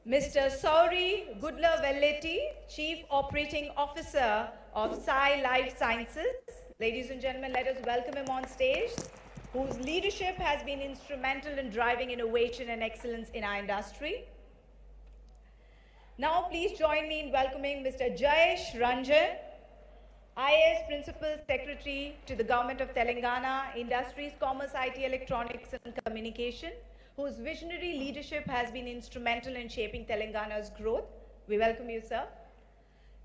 Mr. Sauri Gudla-Velleti, Chief Operating Officer of Sai Life Sciences. Ladies and gentlemen, let us welcome him on stage, whose leadership has been instrumental in driving innovation and excellence in our industry. Now, please join me in welcoming Mr. Jayesh Ranjan, IAS Principal Secretary to the Government of Telangana, Industries, Commerce, IT, Electronics and Communication, whose visionary leadership has been instrumental in shaping Telangana's growth. We welcome you, sir.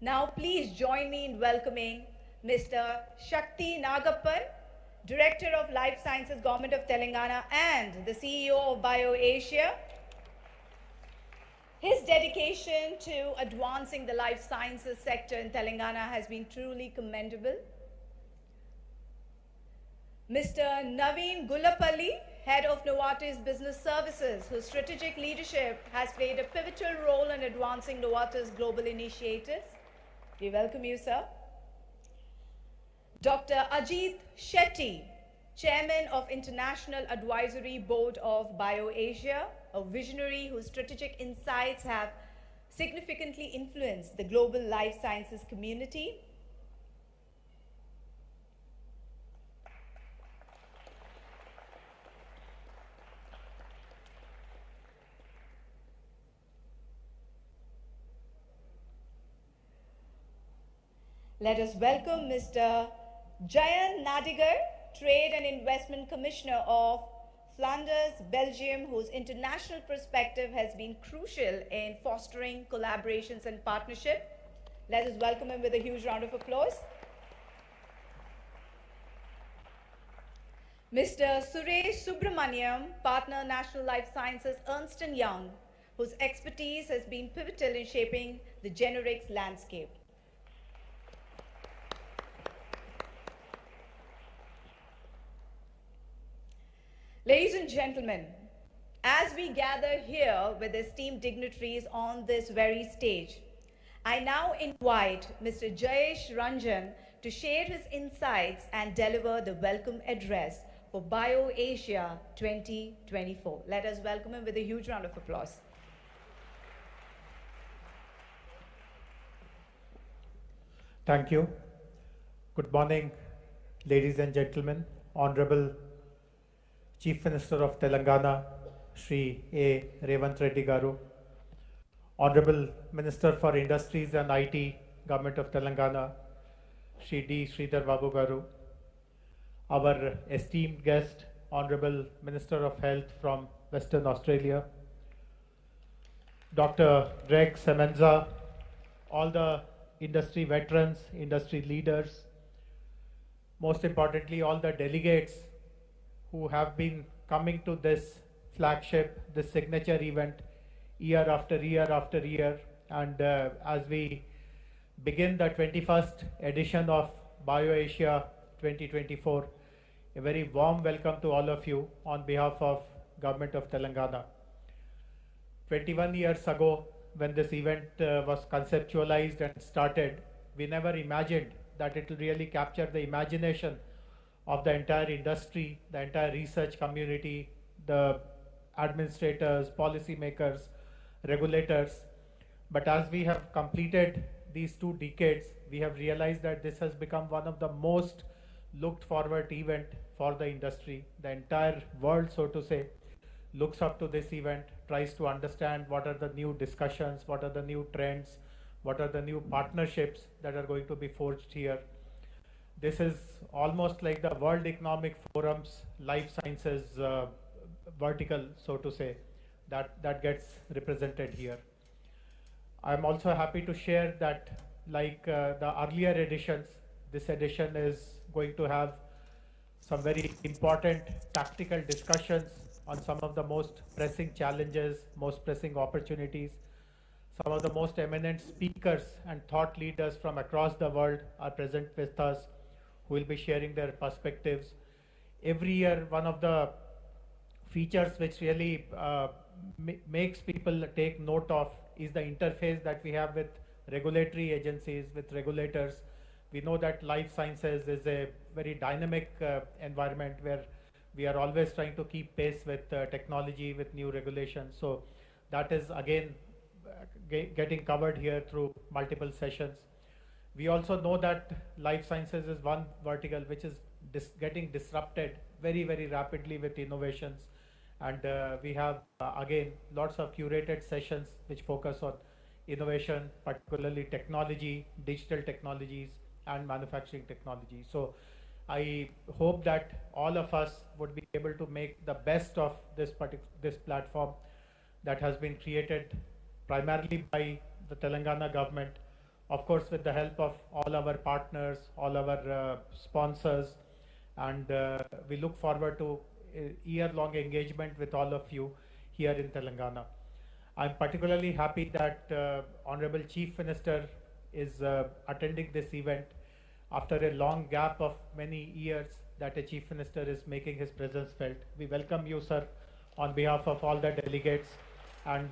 Now, please join me in welcoming Mr. Shakti Nagappan, Director of Life Sciences, Government of Telangana and the CEO of BioAsia. His dedication to advancing the life sciences sector in Telangana has been truly commendable. Mr. Naveen Gulapalli, Head of Novartis Business Services, whose strategic leadership has played a pivotal role in advancing Novartis' global initiatives. We welcome you, sir. Dr. Ajit Shetty, Chairman of International Advisory Board of BioAsia, a visionary whose strategic insights have significantly influenced the global life sciences community. Let us welcome Mr. Jayan Nadigar, Trade and Investment Commissioner of Flanders, Belgium, whose international perspective has been crucial in fostering collaborations and partnership. Let us welcome him with a huge round of applause. Mr. Suresh Subramaniam, Partner National Life Sciences, Ernst & Young, whose expertise has been pivotal in shaping the generics landscape. Ladies and gentlemen, as we gather here with esteemed dignitaries on this very stage, I now invite Mr. Jayesh Ranjan to share his insights and deliver the welcome address for BioAsia 2024. Let us welcome him with a huge round of applause. Thank you. Good morning, ladies and gentlemen. Honorable Chief Minister of Telangana, Shri A.Revanth Reddy Garu, Honorable Minister for Industries and IT, Government of Telangana, Shri D. Sridhar Babu Garu, our esteemed guest, Honorable Minister of Health from Western Australia, Dr. Greg Semenza, all the industry veterans, industry leaders, most importantly, all the delegates who have been coming to this flagship, this signature event year after year after year. And as we begin the 21st edition of BioAsia 2024, a very warm welcome to all of you on behalf of Government of Telangana. 21 years ago, when this event was conceptualized and started, we never imagined that it will really capture the imagination of the entire industry, the entire research community, the administrators, policymakers, regulators. But as we have completed these 2 decades, we have realized that this has become one of the most looked forward event for the industry. The entire world, so to say, looks up to this event, tries to understand what are the new discussions, what are the new trends, what are the new partnerships that are going to be forged here. This is almost like the World Economic Forum's life sciences vertical, so to say, that gets represented here. I'm also happy to share that, like the earlier editions, this edition is going to have some very important tactical discussions on some of the most pressing challenges, most pressing opportunities. Some of the most eminent speakers and thought leaders from across the world are present with us, who will be sharing their perspectives. Every year, one of the features which really makes people take note of is the interface that we have with regulatory agencies, with regulators. We know that life sciences is a very dynamic environment where we are always trying to keep pace with technology, with new regulations. So that is again getting covered here through multiple sessions. We also know that life sciences is one vertical which is getting disrupted very, very rapidly with innovations. And we have, again, lots of curated sessions which focus on innovation, particularly technology, digital technologies, and manufacturing technology. So I hope that all of us would be able to make the best of this platform that has been created primarily by the Telangana government, of course with the help of all our partners, all our sponsors, and we look forward to year-long engagement with all of you here in Telangana. I'm particularly happy that Honorable Chief Minister is attending this event after a long gap of many years that a Chief Minister is making his presence felt. We welcome you, sir, on behalf of all the delegates, and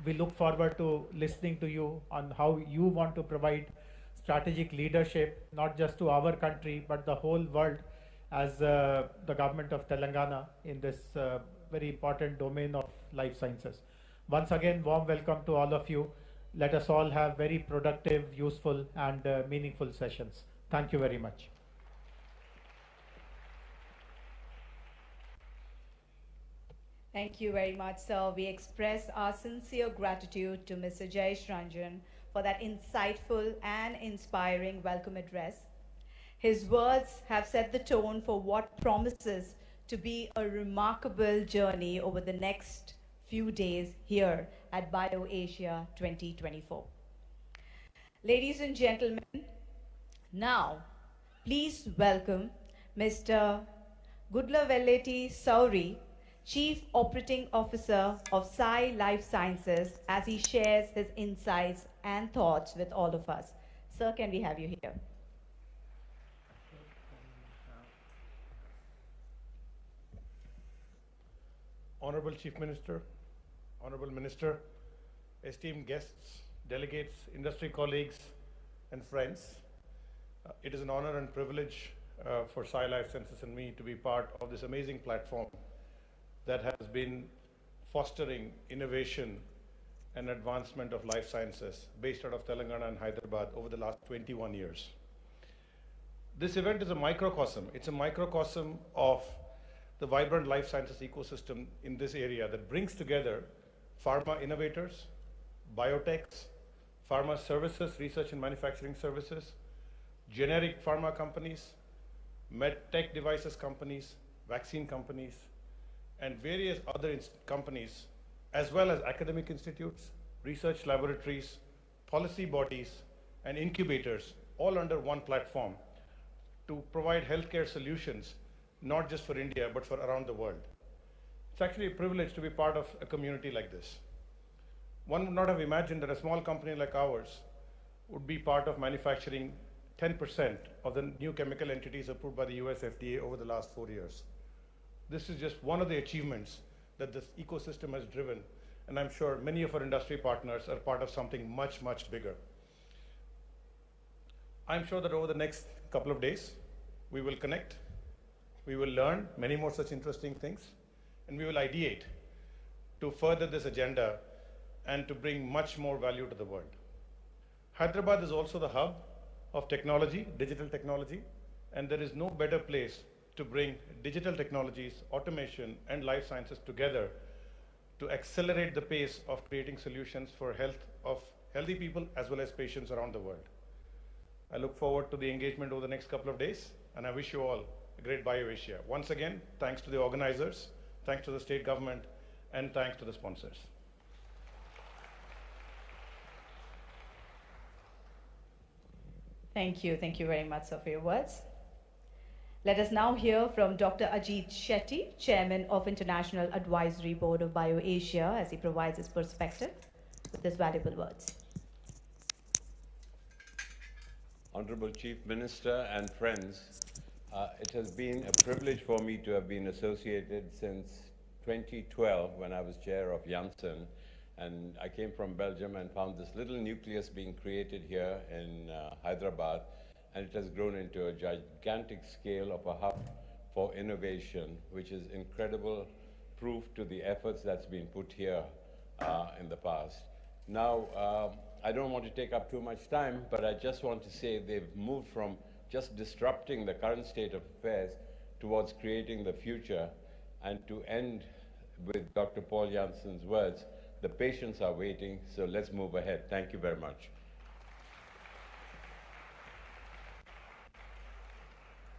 we look forward to listening to you on how you want to provide strategic leadership, not just to our country, but the whole world as the government of Telangana in this very important domain of life sciences. Once again, warm welcome to all of you. Let us all have very productive, useful, and meaningful sessions. Thank you very much. Thank you very much, sir. We express our sincere gratitude to Mr. Jayesh Ranjan for that insightful and inspiring welcome address. His words have set the tone for what promises to be a remarkable journey over the next few days here at BioAsia 2024. Ladies and gentlemen, now please welcome Mr. Gudlavelleti Sauri, Chief Operating Officer of Sai Life Sciences, as he shares his insights and thoughts with all of us. Sir, can we have you here? Honorable Chief Minister, Honorable Minister, esteemed guests, delegates, industry colleagues, and friends, it is an honor and privilege for Sai Life Sciences and me to be part of this amazing platform that has been fostering innovation and advancement of life sciences based out of Telangana and Hyderabad over the last 21 years. This event is a microcosm. It's a microcosm of the vibrant life sciences ecosystem in this area that brings together pharma innovators, biotechs, pharma services, research and manufacturing services, generic pharma companies, med tech devices companies, vaccine companies, and various other companies, as well as academic institutes, research laboratories, policy bodies, and incubators, all under one platform to provide healthcare solutions, not just for India, but for around the world. It's actually a privilege to be part of a community like this. One would not have imagined that a small company like ours would be part of manufacturing 10% of the new chemical entities approved by the US FDA over the last 4 years. This is just one of the achievements that this ecosystem has driven, and I'm sure many of our industry partners are part of something much, much bigger. I'm sure that over the next couple of days, we will connect, we will learn many more such interesting things, and we will ideate to further this agenda and to bring much more value to the world. Hyderabad is also the hub of technology, digital technology, and there is no better place to bring digital technologies, automation, and life sciences together to accelerate the pace of creating solutions for health of healthy people as well as patients around the world. I look forward to the engagement over the next couple of days, and I wish you all a great BioAsia. Once again, thanks to the organizers, thanks to the state government, and thanks to the sponsors. Thank you. Thank you very much, sir, for your words. Let us now hear from Dr. Ajit Shetty, Chairman of International Advisory Board of BioAsia, as he provides his perspective with his valuable words. Honorable Chief Minister and friends, it has been a privilege for me to have been associated since 2012 when I was chair of Janssen, and I came from Belgium and found this little nucleus being created here in Hyderabad, and it has grown into a gigantic scale of a hub for innovation, which is incredible proof to the efforts that's been put here in the past. Now, I don't want to take up too much time, but I just want to say they've moved from just disrupting the current state of affairs towards creating the future. And to end with Dr. Paul Janssen's words, the patients are waiting, so let's move ahead. Thank you very much.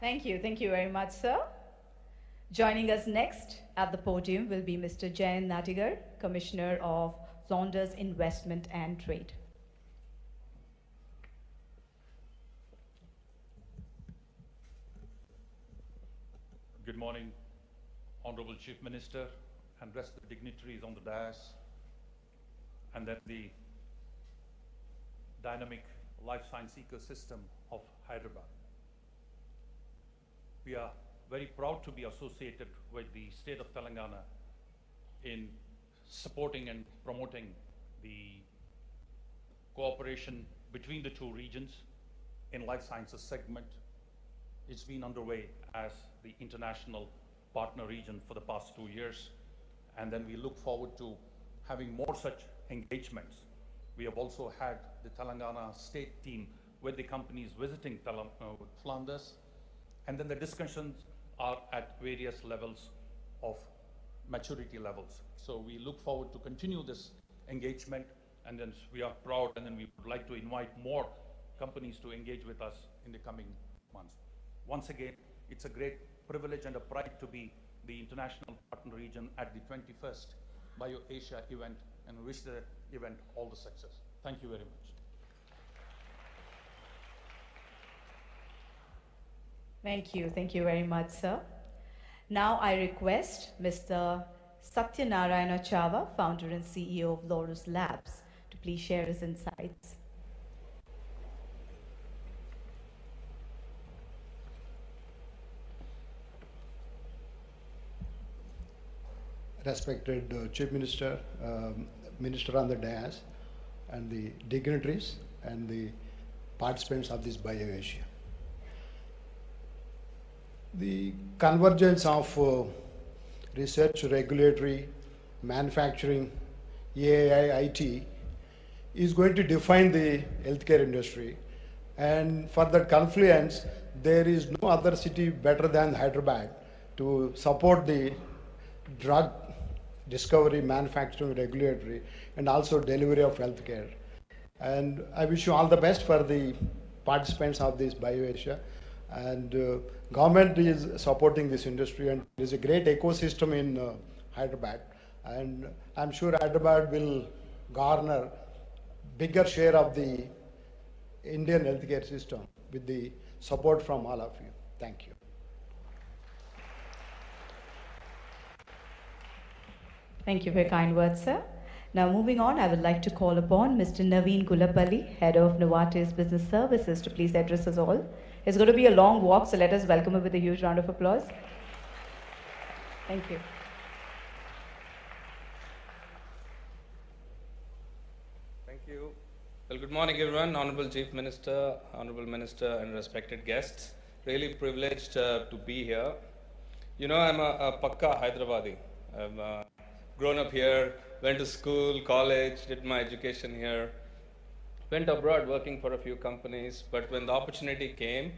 Thank you. Thank you very much, sir. Joining us next at the podium will be Mr. Jayan Natigar, Commissioner of Saunders Investment and Trade. Good morning, Honorable Chief Minister and rest of the dignitaries on the dais, and then the dynamic life science ecosystem of Hyderabad. We are very proud to be associated with the state of Telangana in supporting and promoting the cooperation between the two regions in life sciences segment. It's been underway as the international partner region for the past 2 years, and then we look forward to having more such engagements. We have also had the Telangana state team with the companies visiting Flanders, and then the discussions are at various levels of maturity levels. So we look forward to continue this engagement, and then we are proud, and then we would like to invite more companies to engage with us in the coming months. Once again, it's a great privilege and a pride to be the international partner region at the 21st BioAsia event, and wish the event all the success. Thank you very much. Thank you. Thank you very much, sir. Now I request Mr. Satyanarayana Chava, founder and CEO of Laurus Labs, to please share his insights. Respected Chief Minister, Minister on the dais, and the dignitaries and the participants of this BioAsia. The convergence of research, regulatory, manufacturing, AI, IT is going to define the healthcare industry, and for that confluence, there is no other city better than Hyderabad to support the drug discovery, manufacturing, regulatory, and also delivery of healthcare. And I wish you all the best for the participants of this BioAsia. And government is supporting this industry, and there is a great ecosystem in Hyderabad. And I'm sure Hyderabad will garner bigger share of the Indian healthcare system with the support from all of you. Thank you. Thank you for your kind words, sir. Now moving on, I would like to call upon Mr. Naveen Gulapalli, Head of Novartis Business Services, to please address us all. It's going to be a long walk, so let us welcome him with a huge round of applause. Thank you. Thank you. Well, good morning, everyone. Honorable Chief Minister, Honorable Minister, and respected guests. Really privileged to be here. You know, I'm a Pakka Hyderabadi. I've grown up here, went to school, college, did my education here, went abroad working for a few companies, but when the opportunity came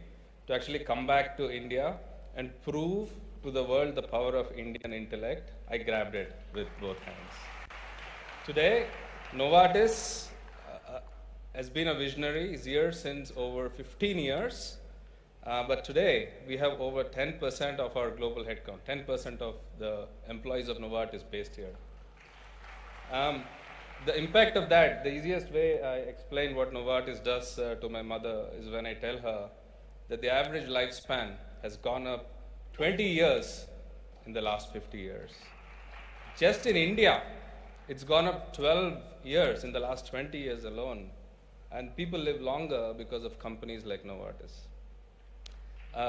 to actually come back to India and prove to the world the power of Indian intellect, I grabbed it with both hands. Today, Novartis has been a visionary. It's here since over 15 years. But today, we have over 10% of our global headcount, 10% of the employees of Novartis based here. The impact of that, the easiest way I explain what Novartis does to my mother is when I tell her that the average lifespan has gone up 20 years in the last 50 years. Just in India, it's gone up 12 years in the last 20 years alone. And people live longer because of companies like Novartis.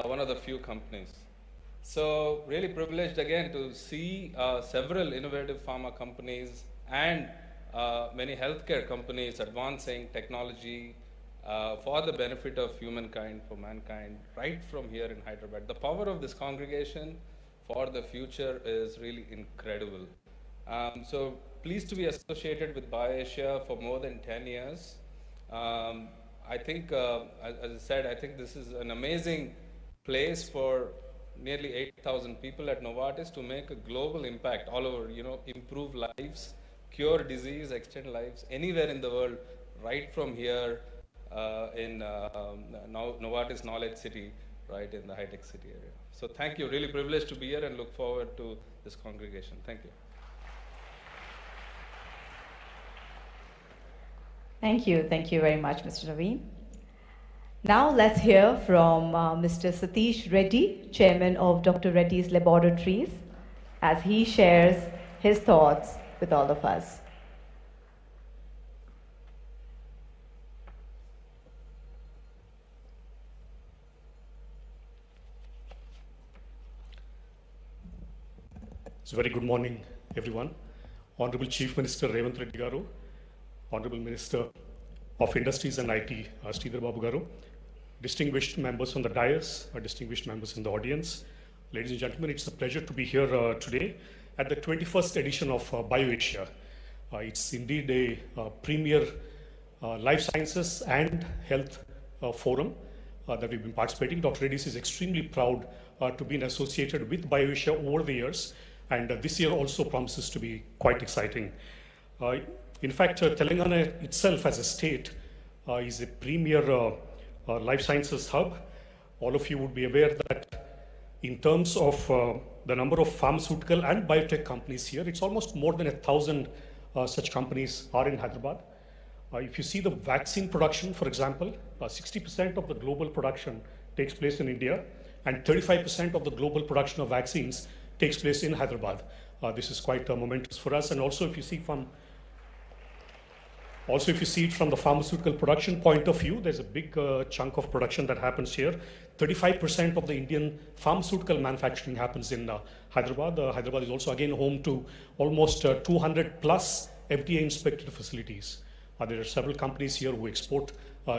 One of the few companies. So really privileged again to see several innovative pharma companies and many healthcare companies advancing technology for the benefit of humankind, for mankind, right from here in Hyderabad. The power of this congregation for the future is really incredible. So pleased to be associated with BioAsia for more than 10 years. I think, as I said, I think this is an amazing place for nearly 8,000 people at Novartis to make a global impact all over, improve lives, cure disease, extend lives anywhere in the world, right from here in Novartis Knowledge City, right in the high-tech city area. So thank you, really privileged to be here and look forward to this congregation. Thank you. Thank you very much, Mr. Naveen. Now let's hear from Mr. Satish Reddy, Chairman of Dr. Reddy's Laboratories, as he shares his thoughts with all of us. So very good morning, everyone. Honorable Chief Minister Revanth Reddy Garu, Honorable Minister of Industries and IT, Sridhar Babu Garu, distinguished members on the dais, distinguished members in the audience, ladies and gentlemen, it's a pleasure to be here today at the 21st edition of BioAsia. It's indeed a premier life sciences and health forum that we've been participating. Dr. Reddy's is extremely proud to be associated with BioAsia over the years, and this year also promises to be quite exciting. In fact, Telangana itself as a state is a premier life sciences hub. All of you would be aware that in terms of the number of pharmaceutical and biotech companies here, it's almost more than 1,000 such companies are in Hyderabad. If you see the vaccine production, for example, 60% of the global production takes place in India, and 35% of the global production of vaccines takes place in Hyderabad. This is quite momentous for us. And also, if you see it from the pharmaceutical production point of view, there's a big chunk of production that happens here. 35% of the Indian pharmaceutical manufacturing happens in Hyderabad. Hyderabad is also again home to almost 200 plus FDA inspected facilities. There are several companies here who export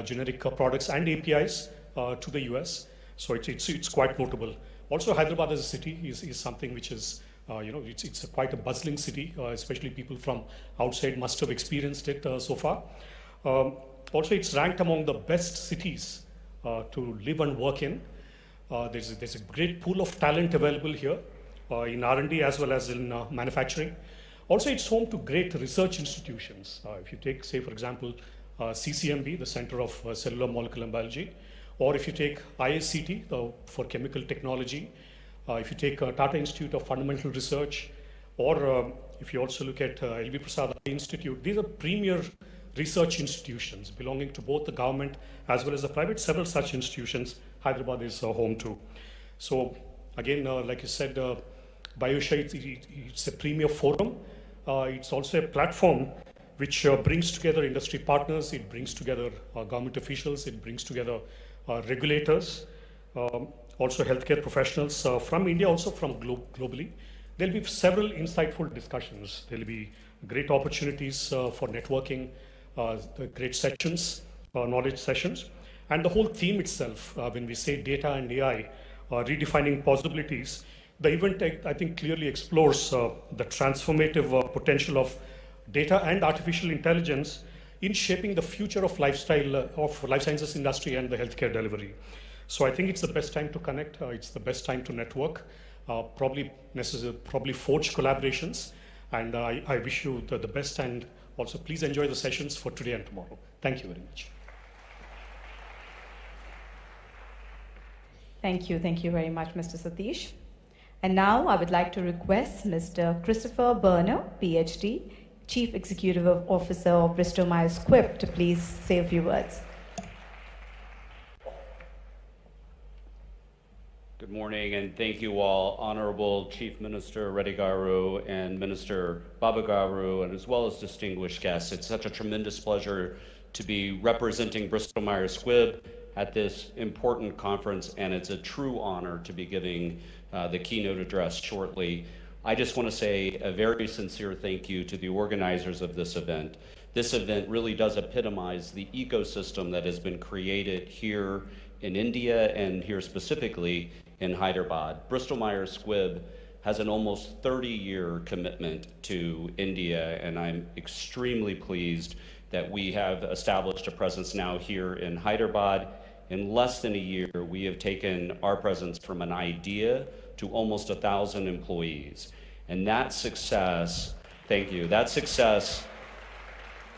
generic products and APIs to the US. So it's quite notable. Also, Hyderabad as a city is something which is, it's quite a bustling city, especially people from outside must have experienced it so far. Also, it's ranked among the best cities to live and work in. There's a great pool of talent available here in R&D as well as in manufacturing. Also, it's home to great research institutions. If you take, say, for example, CCMB, the Center of Cellular Molecular Biology, or if you take ISCT for chemical technology, if you take Tata Institute of Fundamental Research, or if you also look at LV Prasad Institute, these are premier research institutions belonging to both the government as well as the private. Several such institutions Hyderabad is home to. So again, like you said, BioAsia, it's a premier forum. It's also a platform which brings together industry partners, it brings together government officials, it brings together regulators, also healthcare professionals from India, also from globally. There'll be several insightful discussions. There'll be great opportunities for networking, great sessions, knowledge sessions. And the whole theme itself, when we say data and AI, redefining possibilities, the event, I think, clearly explores the transformative potential of data and artificial intelligence in shaping the future of life sciences industry and the healthcare delivery. So I think it's the best time to connect. It's the best time to network, probably forge collaborations. And I wish you the best, and also please enjoy the sessions for today and tomorrow. Thank you very much. Thank you very much, Mr. Satish. And now I would like to request Mr. Christopher Berner, PhD, Chief Executive Officer of Bristol Myers Squibb, to please say a few words. Good morning, and thank you all, Honorable Chief Minister Reddy Garu and Minister Babu Garu, and as well as distinguished guests. It's such a tremendous pleasure to be representing Bristol Myers Squibb at this important conference, and it's a true honor to be giving the keynote address shortly. I just want to say a very sincere thank you to the organizers of this event. This event really does epitomize the ecosystem that has been created here in India and here specifically in Hyderabad. Bristol Myers Squibb has an almost 30-year commitment to India, and I'm extremely pleased that we have established a presence now here in Hyderabad. In less than a year, we have taken our presence from an idea to almost 1,000 employees. And that success, thank you, that success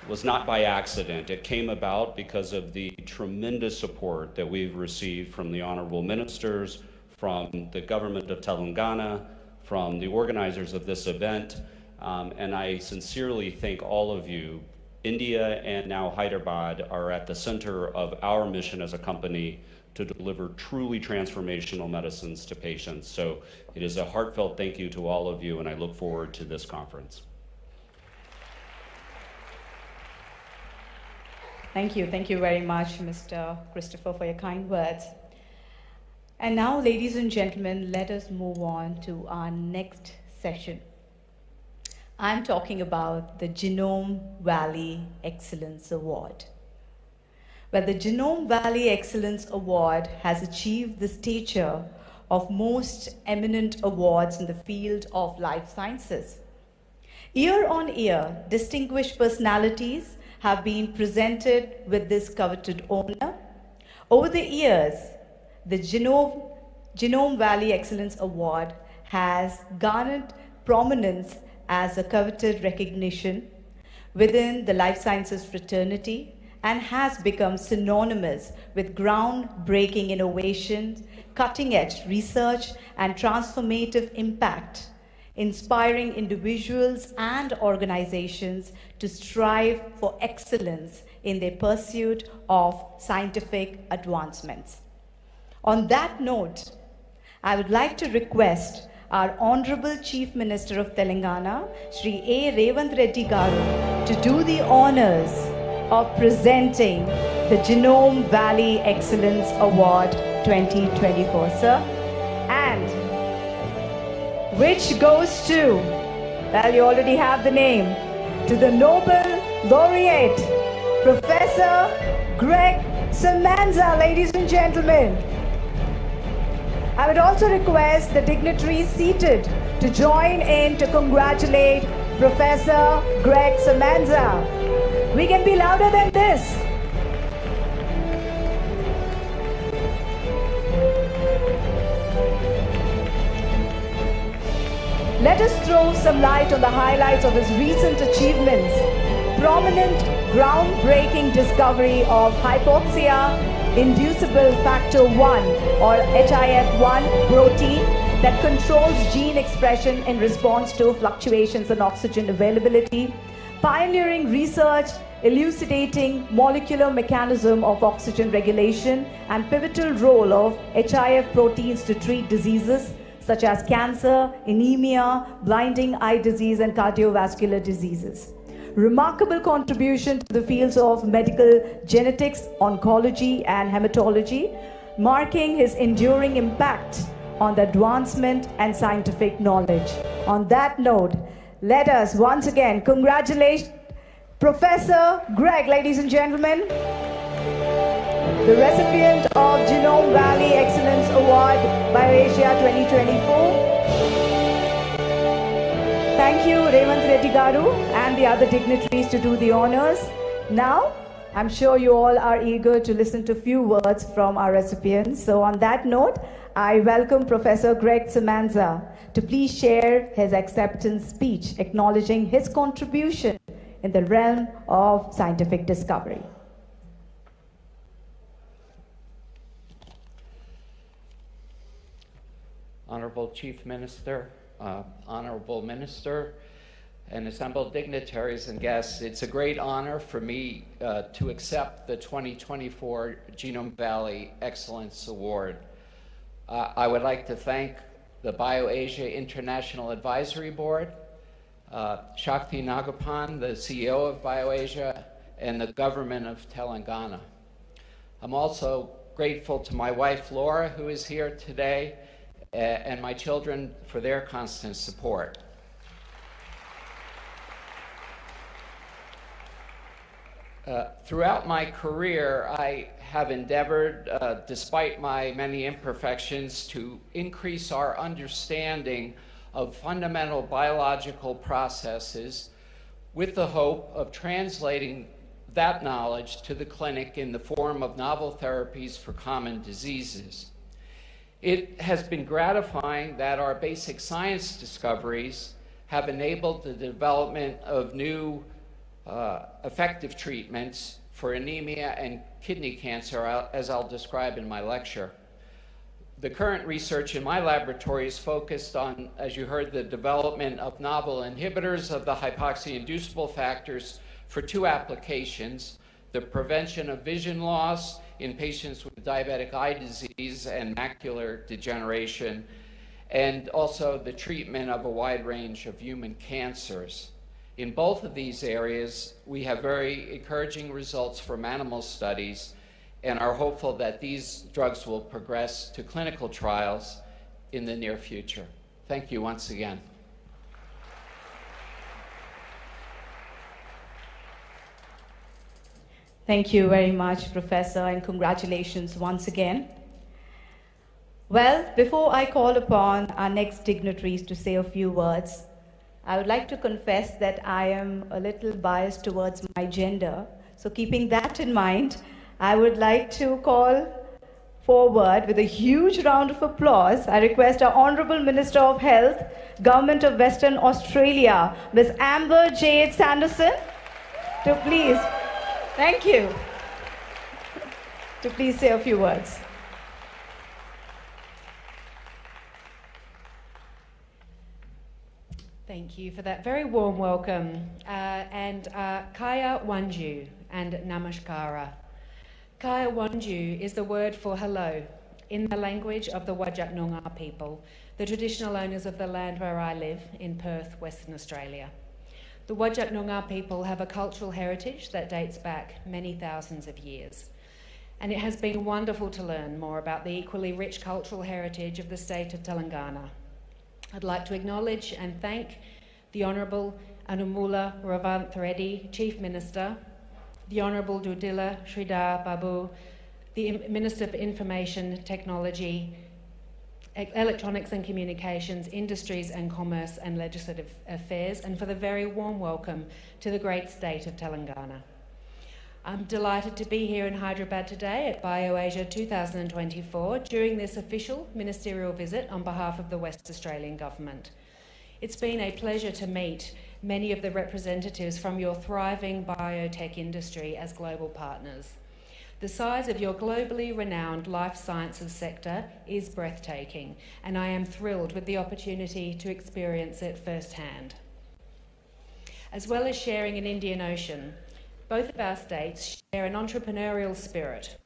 was not by accident. It came about because of the tremendous support that we've received from the honorable ministers, from the government of Telangana, from the organizers of this event, and I sincerely thank all of you. India and now Hyderabad are at the center of our mission as a company to deliver truly transformational medicines to patients. So it is a heartfelt thank you to all of you, and I look forward to this conference. Thank you. Thank you very much, Mr. Christopher, for your kind words. And now, ladies and gentlemen, let us move on to our next session. I'm talking about the Genome Valley Excellence Award. Well, the Genome Valley Excellence Award has achieved the stature of most eminent awards in the field of life sciences. Year on year, distinguished personalities have been presented with this coveted honor. Over the years, the Genome Valley Excellence Award has garnered prominence as a coveted recognition within the life sciences fraternity and has become synonymous with groundbreaking innovations, cutting-edge research, and transformative impact, inspiring individuals and organizations to strive for excellence in their pursuit of scientific advancements. On that note, I would like to request our Honorable Chief Minister of Telangana, Shri A.Revanth Reddy Garu, to do the honors of presenting the Genome Valley Excellence Award 2024, sir. And which goes to, well, you already have the name, to the Nobel Laureate, Professor Greg Semanza, ladies and gentlemen. I would also request the dignitaries seated to join in to congratulate Professor Greg Semanza. We can be louder than this. Let us throw some light on the highlights of his recent achievements. Prominent groundbreaking discovery of hypoxia-inducible factor 1 or HIF1 protein that controls gene expression in response to fluctuations in oxygen availability. Pioneering research elucidating molecular mechanism of oxygen regulation and pivotal role of HIF proteins to treat diseases such as cancer, anemia, blinding eye disease, and cardiovascular diseases. Remarkable contribution to the fields of medical genetics, oncology, and hematology, marking his enduring impact on the advancement and scientific knowledge. On that note, let us once again congratulate Professor Greg, ladies and gentlemen, the recipient of Genome Valley Excellence Award BioAsia 2024. Thank you, Revanth Reddy Garu, and the other dignitaries to do the honors. Now, I'm sure you all are eager to listen to a few words from our recipients. So on that note, I welcome Professor Greg Semanza to please share his acceptance speech, acknowledging his contribution in the realm of scientific discovery. Honorable Chief Minister, Honorable Minister, and assembled dignitaries and guests, it's a great honor for me to accept the 2024 Genome Valley Excellence Award. I would like to thank the BioAsia International Advisory Board, Shakti Nagapan, the CEO of BioAsia, and the government of Telangana. I'm also grateful to my wife, Laura, who is here today, and my children for their constant support. Throughout my career, I have endeavored, despite my many imperfections, to increase our understanding of fundamental biological processes with the hope of translating that knowledge to the clinic in the form of novel therapies for common diseases. It has been gratifying that our basic science discoveries have enabled the development of new effective treatments for anemia and kidney cancer, as I'll describe in my lecture. The current research in my laboratory is focused on, as you heard, the development of novel inhibitors of the hypoxia-inducible factors for two applications: the prevention of vision loss in patients with diabetic eye disease and macular degeneration, and also the treatment of a wide range of human cancers. In both of these areas, we have very encouraging results from animal studies and are hopeful that these drugs will progress to clinical trials in the near future. Thank you once again. Thank you very much, Professor, and congratulations once again. Well, before I call upon our next dignitaries to say a few words, I would like to confess that I am a little biased towards my gender. So keeping that in mind, I would like to call forward with a huge round of applause. I request our Honourable Minister of Health, Government of Western Australia, Ms. Amber J. Sanderson, to please, thank you, to please say a few words. Thank you for that very warm welcome. Kaya Wanju and Namaskara. Kaya Wanju is the word for hello in the language of the Whadjuk Noongar people, the traditional owners of the land where I live in Perth, Western Australia. The Whadjuk Noongar people have a cultural heritage that dates back many thousands of years. And it has been wonderful to learn more about the equally rich cultural heritage of the state of Telangana. I'd like to acknowledge and thank the Honourable Cm.Revanth Reddy, Chief Minister, the Honourable Dudila Sridhar Babu, the Minister for Information Technology, Electronics and Communications, Industries and Commerce and Legislative Affairs, and for the very warm welcome to the great state of Telangana. I'm delighted to be here in Hyderabad today at BioAsia 2024 during this official ministerial visit on behalf of the West Australian Government. It's been a pleasure to meet many of the representatives from your thriving biotech industry as global partners. The size of your globally renowned life sciences sector is breathtaking, and I am thrilled with the opportunity to experience it firsthand. As well as sharing an Indian Ocean, both of our states share an entrepreneurial spirit.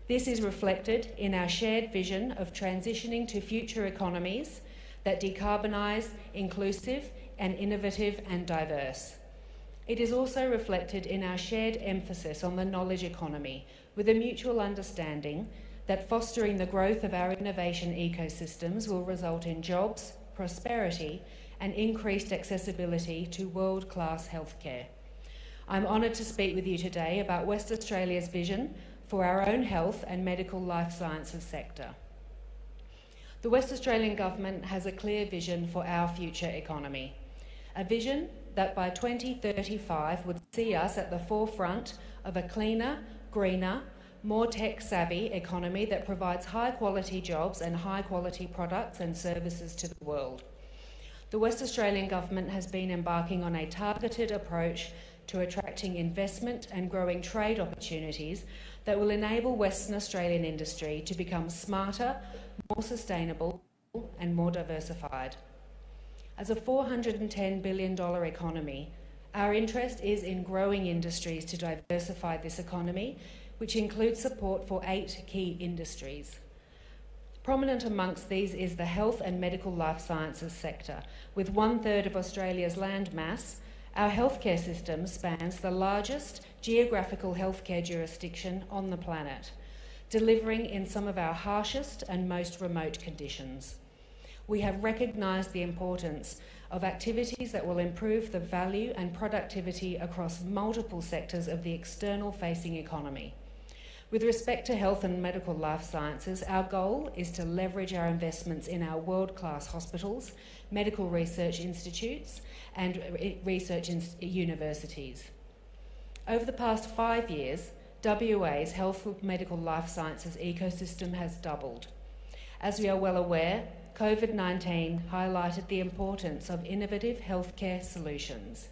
This is reflected in our shared vision of transitioning to future economies that decarbonise, inclusive and innovative and diverse. It is also reflected in our shared emphasis on the knowledge economy, with a mutual understanding that fostering the growth of our innovation ecosystems will result in jobs, prosperity and increased accessibility to world-class healthcare. I'm honoured to speak with you today about West Australia's vision for our own health and medical life sciences sector. The West Australian Government has a clear vision for our future economy, a vision that by 2035 would see us at the forefront of a cleaner, greener, more tech-savvy economy that provides high-quality jobs and high-quality products and services to the world. The West Australian Government has been embarking on a targeted approach to attracting investment and growing trade opportunities that will enable Western Australian industry to become smarter, more sustainable and more diversified. As a $410 billion economy, our interest is in growing industries to diversify this economy, which includes support for 8 key industries. Prominent amongst these is the health and medical life sciences sector. With 1/3 of Australia's land mass, our healthcare system spans the largest geographical healthcare jurisdiction on the planet, delivering in some of our harshest and most remote conditions. We have recognised the importance of activities that will improve the value and productivity across multiple sectors of the external-facing economy. With respect to health and medical life sciences, our goal is to leverage our investments in our world-class hospitals, medical research institutes, and research universities. Over the past 5 years, WA's health and medical life sciences ecosystem has doubled. As we are well aware, COVID-19 highlighted the importance of innovative healthcare solutions.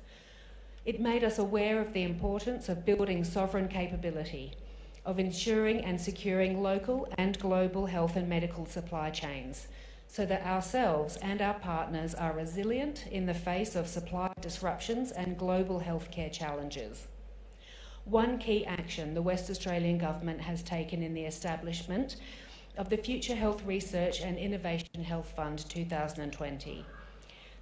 It made us aware of the importance of building sovereign capability, of ensuring and securing local and global health and medical supply chains, so that ourselves and our partners are resilient in the face of supply disruptions and global healthcare challenges. One key action the West Australian Government has taken in the establishment of the Future Health Research and Innovation Health Fund 2020.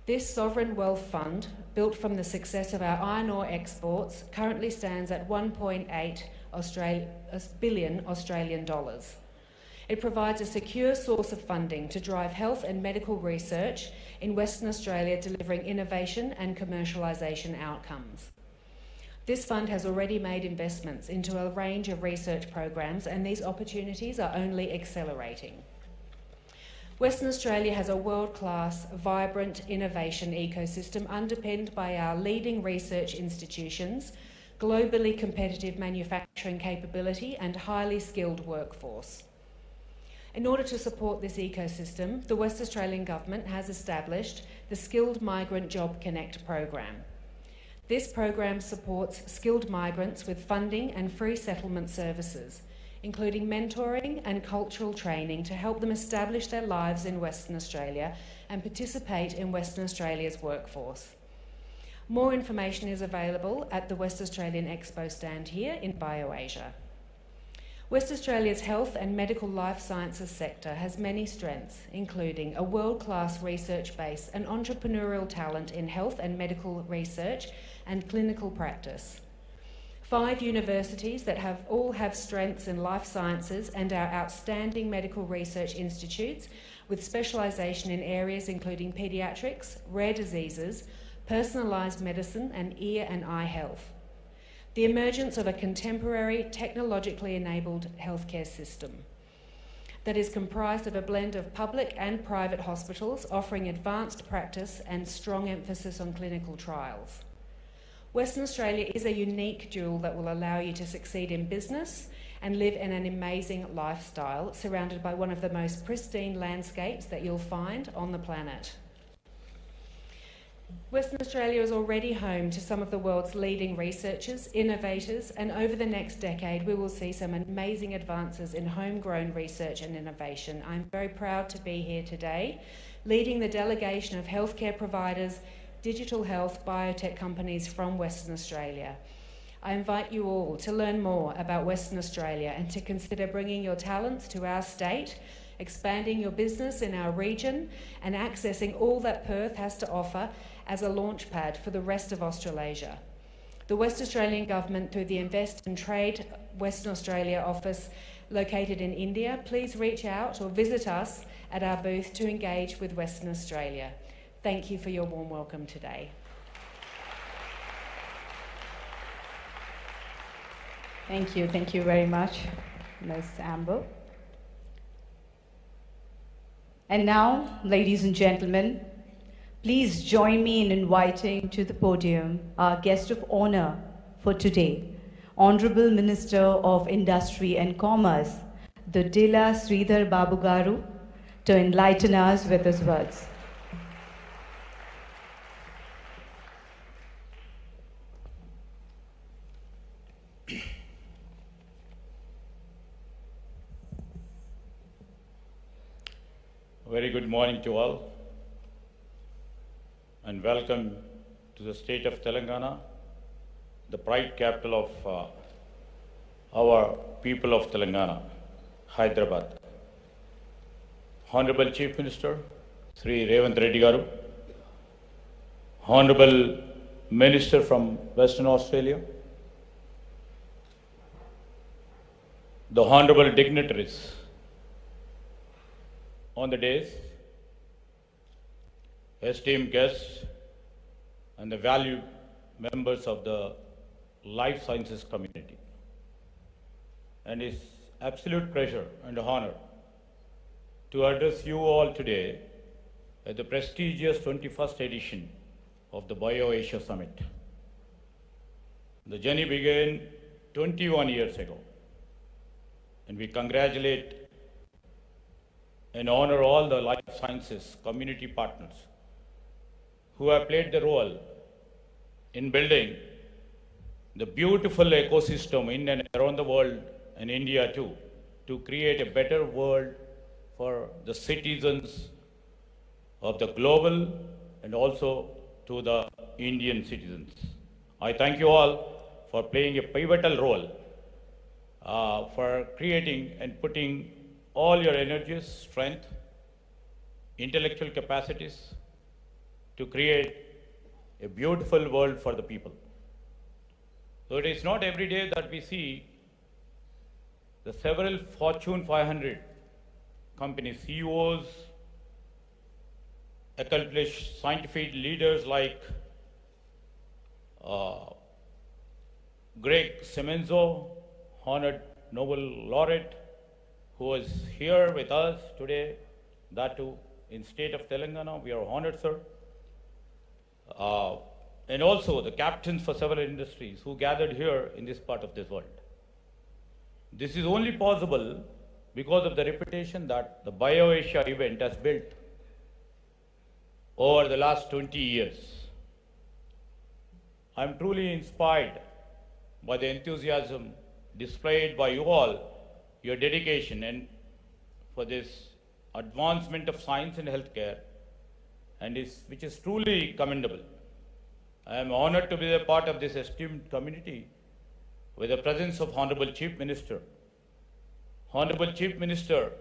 This sovereign wealth fund, built from the success of our iron ore exports, currently stands at 1.8 billion Australian dollars. It provides a secure source of funding to drive health and medical research in Western Australia, delivering innovation and commercialisation outcomes. This fund has already made investments into a range of research programs, and these opportunities are only accelerating. Western Australia has a world-class, vibrant innovation ecosystem underpinned by our leading research institutions, globally competitive manufacturing capability, and highly skilled workforce. In order to support this ecosystem, the West Australian Government has established the Skilled Migrant Job Connect program. This program supports skilled migrants with funding and free settlement services, including mentoring and cultural training to help them establish their lives in Western Australia and participate in Western Australia's workforce. More information is available at the West Australian Expo stand here in BioAsia. West Australia's health and medical life sciences sector has many strengths, including a world-class research base and entrepreneurial talent in health and medical research and clinical practice. 5 universities that all have strengths in life sciences and our outstanding medical research institutes with specialisation in areas including paediatrics, rare diseases, personalised medicine and ear and eye health. The emergence of a contemporary, technologically enabled healthcare system that is comprised of a blend of public and private hospitals offering advanced practice and strong emphasis on clinical trials. Western Australia is a unique jewel that will allow you to succeed in business and live in an amazing lifestyle surrounded by one of the most pristine landscapes that you'll find on the planet. Western Australia is already home to some of the world's leading researchers, innovators, and over the next decade we will see some amazing advances in homegrown research and innovation. I'm very proud to be here today, leading the delegation of healthcare providers, digital health, biotech companies from Western Australia. I invite you all to learn more about Western Australia and to consider bringing your talents to our state, expanding your business in our region, and accessing all that Perth has to offer as a launchpad for the rest of Australasia. The West Australian Government, through the Invest and Trade Western Australia office located in India, please reach out or visit us at our booth to engage with Western Australia. Thank you for your warm welcome today. Thank you very much, Ms. Amber. And now, ladies and gentlemen, please join me in inviting to the podium our guest of honor for today, Honorable Minister of Industry and Commerce, the Dila Sridhar Babu Garu, to enlighten us with his words. Very good morning to all, and welcome to the state of Telangana, the pride capital of our people of Telangana, Hyderabad. Honorable Chief Minister, Cm.Revanth Reddy Garu, Honorable Minister from Western Australia, the Honorable dignitaries on the dais, esteemed guests, and the valued members of the life sciences community. and it's absolute pleasure and honor to address you all today at the prestigious 21st edition of the BioAsia Summit. The journey began 21 years ago, and we congratulate and honor all the life sciences community partners who have played the role in building the beautiful ecosystem in and around the world and India too, to create a better world for the citizens of the global and also to the Indian citizens. I thank you all for playing a pivotal role, for creating and putting all your energies, strength, intellectual capacities to create a beautiful world for the people. So it is not every day that we see the several Fortune 500 company CEOs, accomplished scientific leaders like Greg Semenzo, honored Nobel laureate, who is here with us today, that too in state of Telangana. We are honored, sir. And also the captains for several industries who gathered here in this part of this world. This is only possible because of the reputation that the BioAsia event has built over the last 20 years. I'm truly inspired by the enthusiasm displayed by you all, your dedication and for this advancement of science and healthcare, and which is truly commendable. I am honored to be a part of this esteemed community with the presence of Honorable Chief Minister. Honorable Chief Minister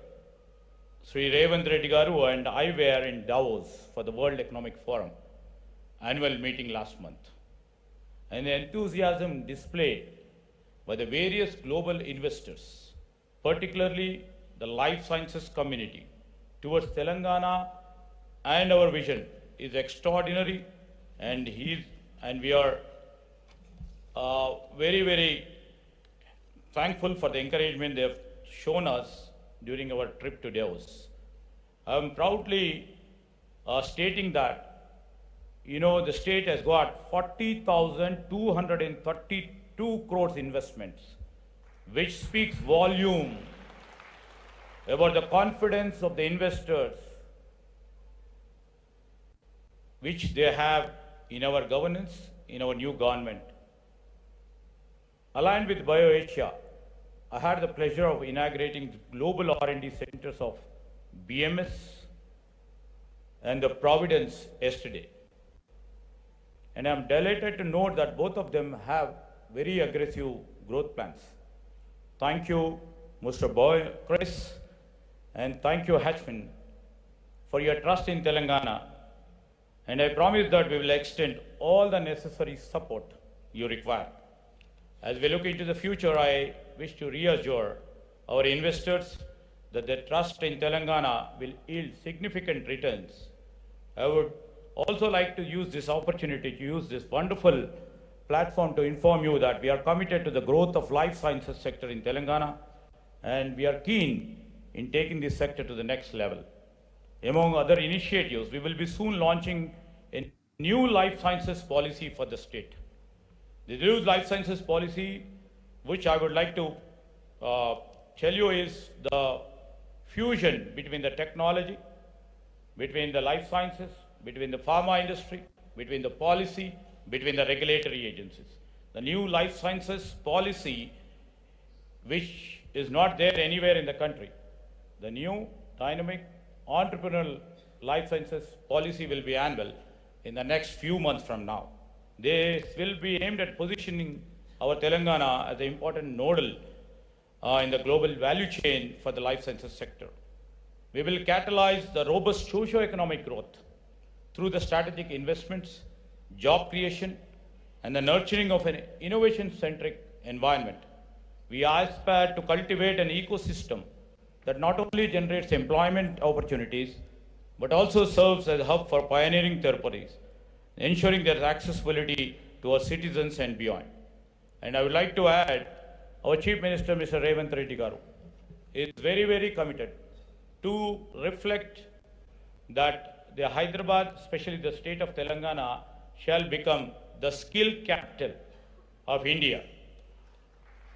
Sri Revanth Reddy Garu and I were in Davos for the World Economic Forum annual meeting last month. And the enthusiasm displayed by the various global investors, particularly the life sciences community, towards Telangana and our vision is extraordinary, and we are very, very thankful for the encouragement they have shown us during our trip to Davos. I am proudly stating that, the state has got 40,232 crores investments, which speaks volume about the confidence of the investors which they have in our governance, in our new government. Aligned with BioAsia, I had the pleasure of inaugurating the global R&D centers of BMS and the Providence yesterday. And I'm delighted to note that both of them have very aggressive growth plans. Thank you, Mr. Chris, and thank you, Hatchman, for your trust in Telangana. And I promise that we will extend all the necessary support you require. As we look into the future, I wish to reassure our investors that their trust in Telangana will yield significant returns. I would also like to use this opportunity to use this wonderful platform to inform you that we are committed to the growth of life sciences sector in Telangana, and we are keen in taking this sector to the next level. Among other initiatives, we will be soon launching a new life sciences policy for the state. The new life sciences policy, which I would like to tell you, is the fusion between the technology, between the life sciences, between the pharma industry, between the policy, between the regulatory agencies. The new life sciences policy, which is not there anywhere in the country. The new dynamic entrepreneurial life sciences policy will be annual in the next few months from now. This will be aimed at positioning our Telangana as an important nodal in the global value chain for the life sciences sector. We will catalyze the robust socio-economic growth through the strategic investments, job creation, and the nurturing of an innovation-centric environment. We aspire to cultivate an ecosystem that not only generates employment opportunities, but also serves as a hub for pioneering therapies, ensuring their accessibility to our citizens and beyond. And I would like to add our Chief Minister, Mr. Revanth Reddy Garu, is very, very committed to reflect that the Hyderabad, especially the state of Telangana, shall become the skill capital of India.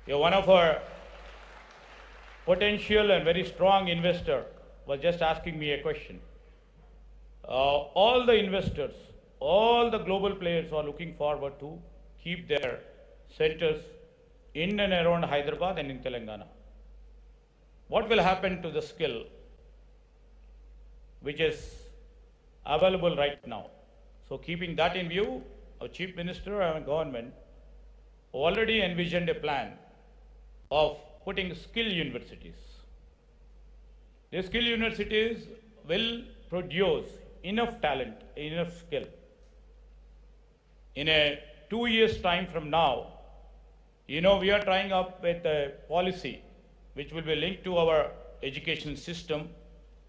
One of our potential and very strong investor was just asking me a question. All the investors, all the global players are looking forward to keep their centers in and around Hyderabad and in Telangana. What will happen to the skill which is available right now? So keeping that in view, our Chief Minister and government already envisioned a plan of putting skill universities. The skill universities will produce enough talent, enough skill. In a 2 years' time from now, we are trying up with a policy which will be linked to our education system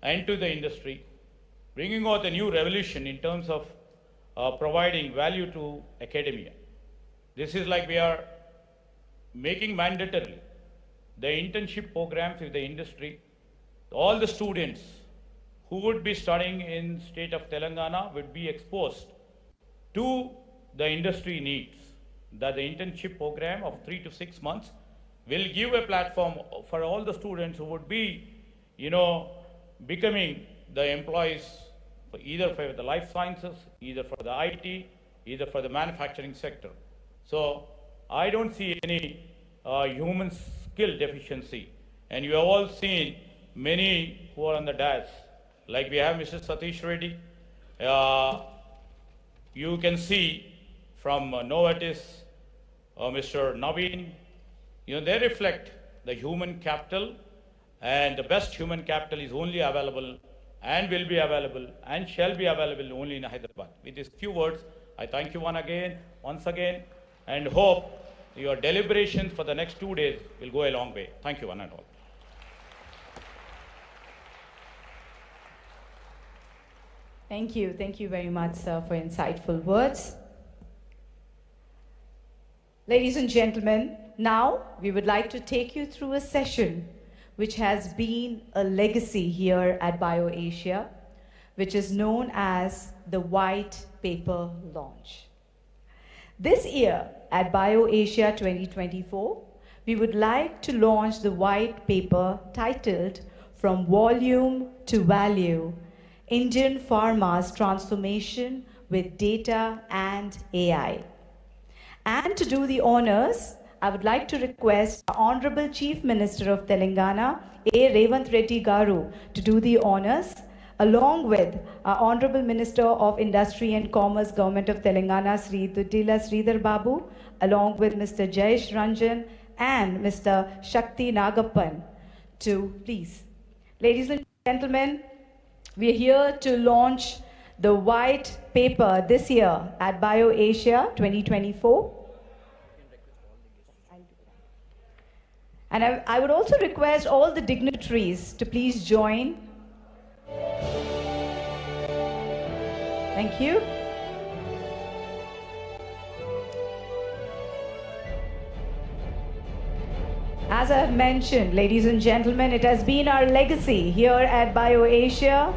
and to the industry, bringing out a new revolution in terms of providing value to academia. This is like we are making mandatory the internship programs with the industry. All the students who would be studying in state of Telangana would be exposed to the industry needs. That the internship program of 3 to 6 months will give a platform for all the students who would be, becoming the employees for either for the life sciences, either for the IT, either for the manufacturing sector. So I don't see any human skill deficiency. And you have all seen many who are on the dais. Like we have Mr. Satish Reddy. You can see from Novartis, Mr. Naveen, they reflect the human capital, and the best human capital is only available and will be available and shall be available only in Hyderabad. With these few words, I thank you once again, and hope your deliberations for the next 2 days will go a long way. Thank you one and all. Thank you. Thank you very much, sir, for insightful words. Ladies and gentlemen, now we would like to take you through a session which has been a legacy here at BioAsia, which is known as the White Paper Launch. This year at BioAsia 2024, we would like to launch the white paper titled From Volume to Value, Indian Pharma's Transformation with Data and AI. And to do the honors, I would like to request our Honorable Chief Minister of Telangana, A. Revanth Reddy Garu, to do the honors, along with our Honorable Minister of Industry and Commerce, Government of Telangana, Sri Duttila Sridhar Babu, along with Mr. Jayesh Ranjan and Mr. Shakti Nagappan, to please. Ladies and gentlemen, we are here to launch the white paper this year at BioAsia 2024. And I would also request all the dignitaries to please join. Thank you. As I have mentioned, ladies and gentlemen, it has been our legacy here at BioAsia.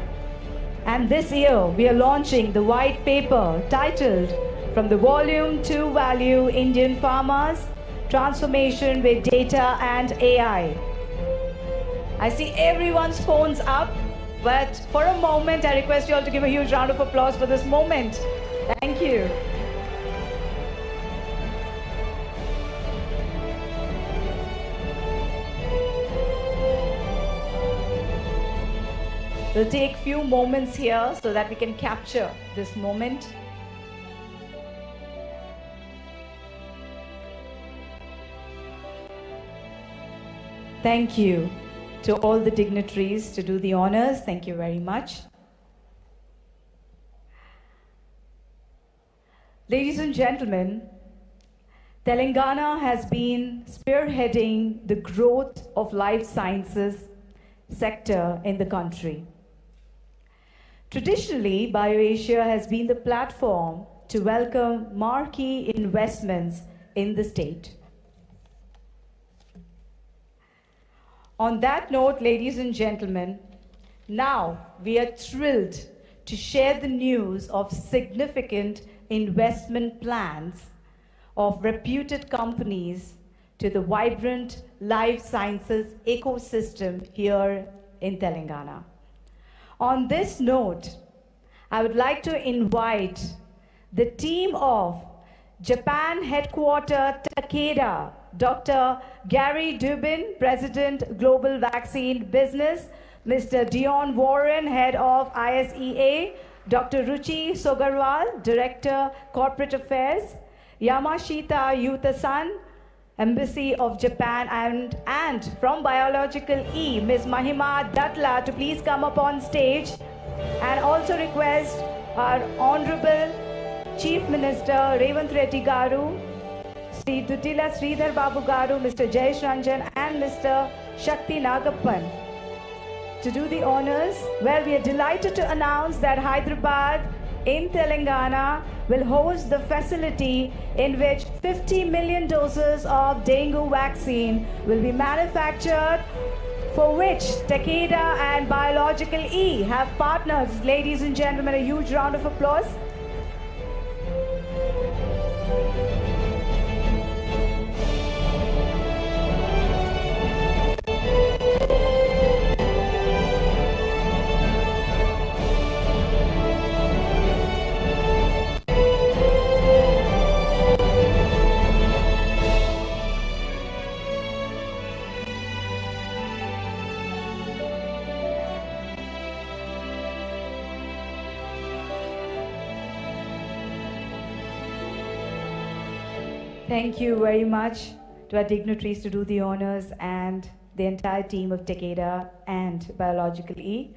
And this year, we are launching the white paper titled From the Volume to Value, Indian Pharma's Transformation with Data and AI. I see everyone's phones up, but for a moment, I request you all to give a huge round of applause for this moment. Thank you. We'll take few moments here so that we can capture this moment. Thank you to all the dignitaries to do the honors. Thank you very much. Ladies and gentlemen, Telangana has been spearheading the growth of life sciences sector in the country. Traditionally, BioAsia has been the platform to welcome marquee investments in the state. On that note, ladies and gentlemen, now we are thrilled to share the news of significant investment plans of reputed companies to the vibrant life sciences ecosystem here in Telangana. On this note, I would like to invite the team of Japan headquartered Takeda, Dr. Gary Dubin, President, Global Vaccine Business, Mr. Dion Warren, Head of ISEA, Dr. Ruchi Sogarwal, Director, Corporate Affairs, Yamashita Yuta-san, Embassy of Japan, and from Biological E, Ms. Mahima Datla, to please come up on stage, and also request our Honorable Chief Minister Revanth Reddy Garu, Sri Dutila Sridhar Babu Garu, Mr. Jayesh Ranjan, and Mr. Shakti Nagappan to do the honors. Well, we are delighted to announce that Hyderabad in Telangana will host the facility in which 50 million doses of dengue vaccine will be manufactured, for which Takeda and Biological E have partners. Ladies and gentlemen, a huge round of applause. Thank you very much to our dignitaries to do the honors and the entire team of Takeda and Biological E.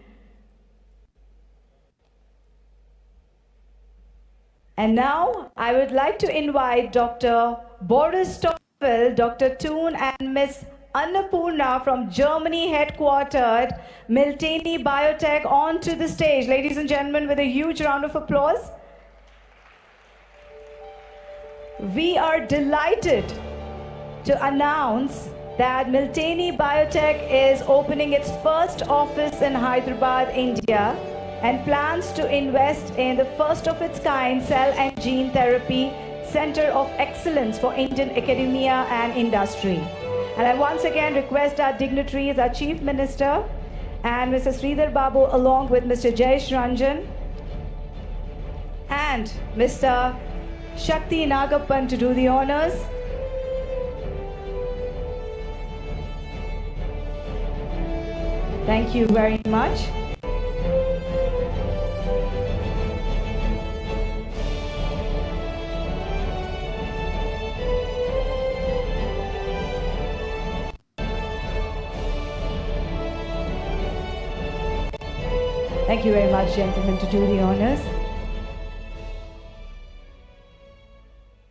And now I would like to invite Dr. Boris Stoffel, Dr. Toon, and Ms. Annapurna from Germany headquartered Miltenyi Biotech onto the stage. Ladies and gentlemen, with a huge round of applause. We are delighted to announce that Miltenyi Biotech is opening its first office in Hyderabad, India, and plans to invest in the first of its kind cell and gene therapy center of excellence for Indian academia and industry. And I once again request our dignitaries, our Chief Minister and Mr. Sridhar Babu, along with Mr. Jayesh Ranjan and Mr. Shakti Nagappan, to do the honors. Thank you very much. Thank you very much, gentlemen, to do the honors.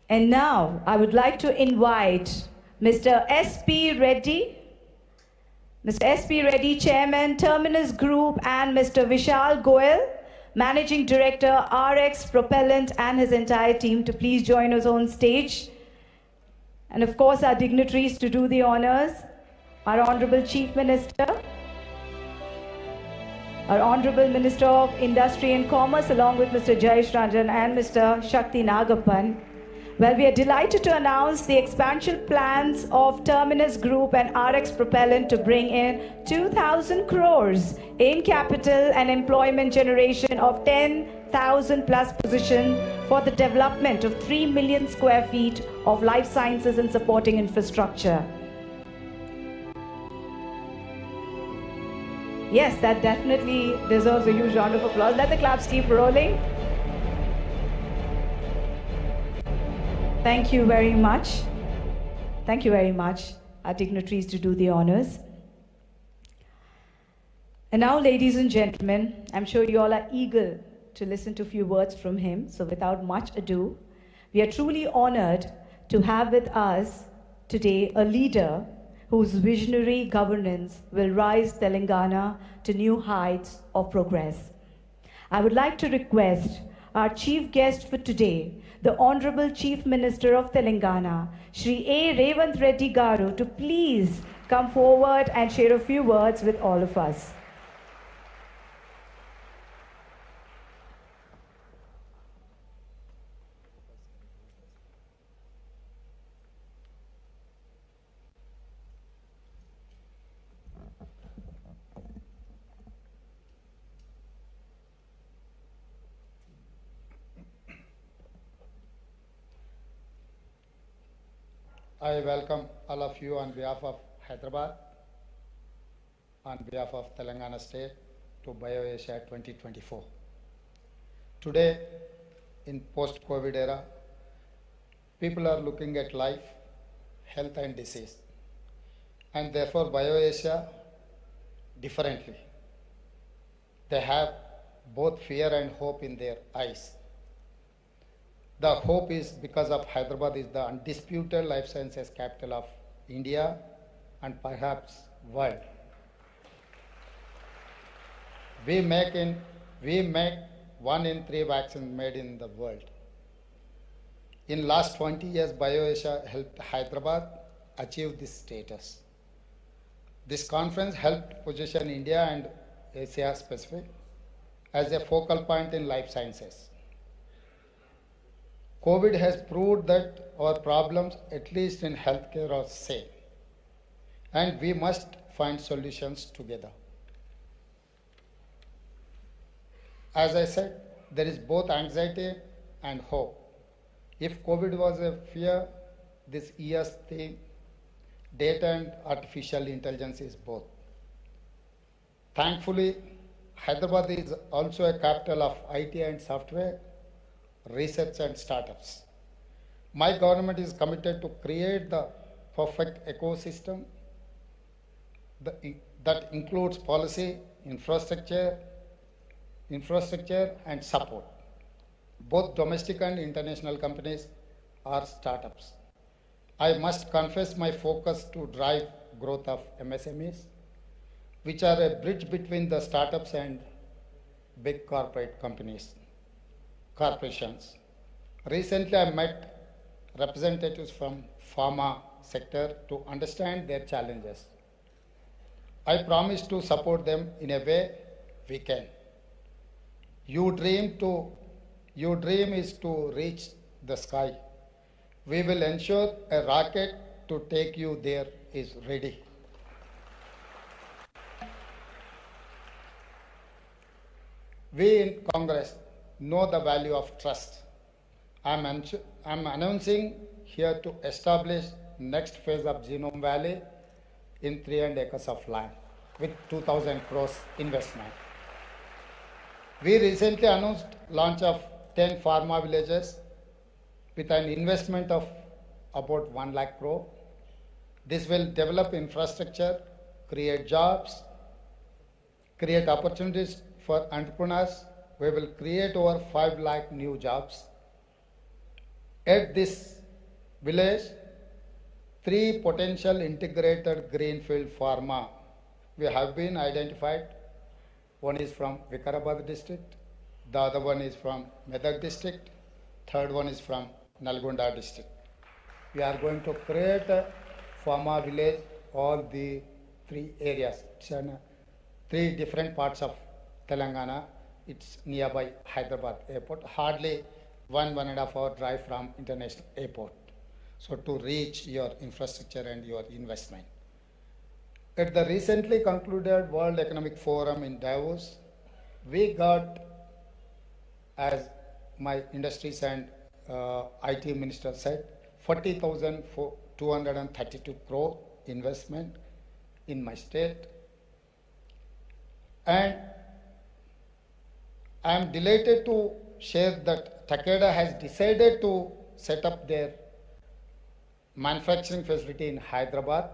And now I would like to invite Mr. S.P. Reddy, Mr. S.P. Reddy, Chairman, Terminus Group, and Mr. Vishal Goel, Managing Director, RX Propellant, and his entire team to please join us on stage. And of course, our dignitaries to do the honors, our Honorable Chief Minister, our Honorable Minister of Industry and Commerce, along with Mr. Jayesh Ranjan and Mr. Shakti Nagappan. Well, we are delighted to announce the expansion plans of Terminus Group and RX Propellant to bring in 2,000 crores in capital and employment generation of 10,000 plus positions for the development of 3 million square feet of life sciences and supporting infrastructure. Yes, that definitely deserves a huge round of applause. Let the claps keep rolling. Thank you very much. Thank you very much, our dignitaries, to do the honors. And now, ladies and gentlemen, I'm sure you all are eager to listen to a few words from him. So without much ado, we are truly honored to have with us today a leader whose visionary governance will rise Telangana to new heights of progress. I would like to request our chief guest for today, the Honorable Chief Minister of Telangana, Shri A. Revanth Reddy Garu, to please come forward and share a few words with all of us. I welcome all of you on behalf of Hyderabad, on behalf of Telangana State to BioAsia 2024. Today, in post-COVID era, people are looking at life, health and disease, and therefore BioAsia differently. They have both fear and hope in their eyes. The hope is because of Hyderabad is the undisputed life sciences capital of India and perhaps world. We make 1 in 3 vaccines made in the world. In last 20 years, BioAsia helped Hyderabad achieve this status. This conference helped position India and Asia Pacific as a focal point in life sciences. COVID has proved that our problems, at least in healthcare, are same, and we must find solutions together. As I said, there is both anxiety and hope. If COVID was a fear, this year's theme, data and artificial intelligence, is both. Thankfully, Hyderabad is also a capital of IT and software, research and startups. My government is committed to create the perfect ecosystem that includes policy, infrastructure and support. Both domestic and international companies are startups. I must confess my focus to drive growth of MSMEs, which are a bridge between the startups and big corporations. Recently, I met representatives from pharma sector to understand their challenges. I promise to support them in a way we can. Your dream is to reach the sky. We will ensure a rocket to take you there is ready. We in Congress know the value of trust. I'm announcing here to establish next phase of Genome Valley in 300 acres of land with 2,000 crores investment. We recently announced launch of 10 pharma villages with an investment of about 1 lakh crore. This will develop infrastructure, create jobs, create opportunities for entrepreneurs. We will create over 5 lakh new jobs. At this village, 3 potential integrated greenfield pharma we have been identified. One is from Vikarabad district, the other one is from Medak district, third one is from Nalgonda district. We are going to create a pharma village, all the 3 areas. It's in 3 different parts of Telangana. It's nearby Hyderabad airport, hardly 1.5 hour drive from international airport. So to reach your infrastructure and your investment. At the recently concluded World Economic Forum in Davos, we got, as my industries and IT minister said, 40,232 crore investment in my state. And I am delighted to share that Takeda has decided to set up their manufacturing facility in Hyderabad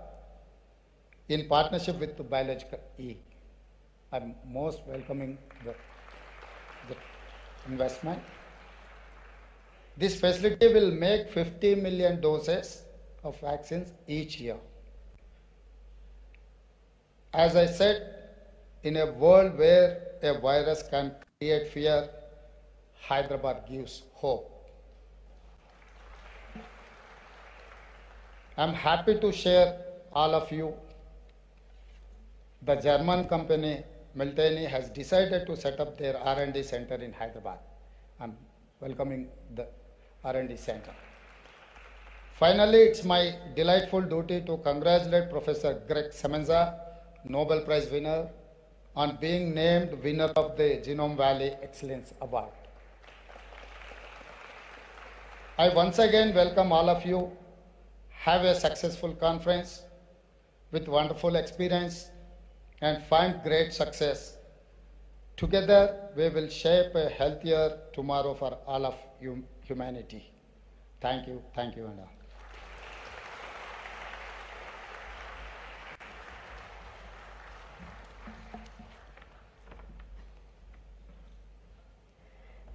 in partnership with the Biological E. I'm most welcoming the investment. This facility will make 50 million doses of vaccines each year. As I said, in a world where a virus can create fear, Hyderabad gives hope. I'm happy to share all of you the German company Milteni has decided to set up their R&D center in Hyderabad. I'm welcoming the R&D center. Finally, it's my delightful duty to congratulate Professor Greg Semenza, Nobel Prize winner, on being named winner of the Genome Valley Excellence Award. I once again welcome all of you. Have a successful conference with wonderful experience and find great success. Together, we will shape a healthier tomorrow for all of humanity. Thank you, and all.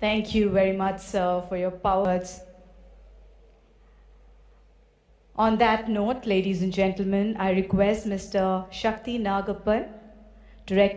Thank you very much, sir, for your words. On that note, ladies and gentlemen, I request Mr. Shakti Nagappan, Director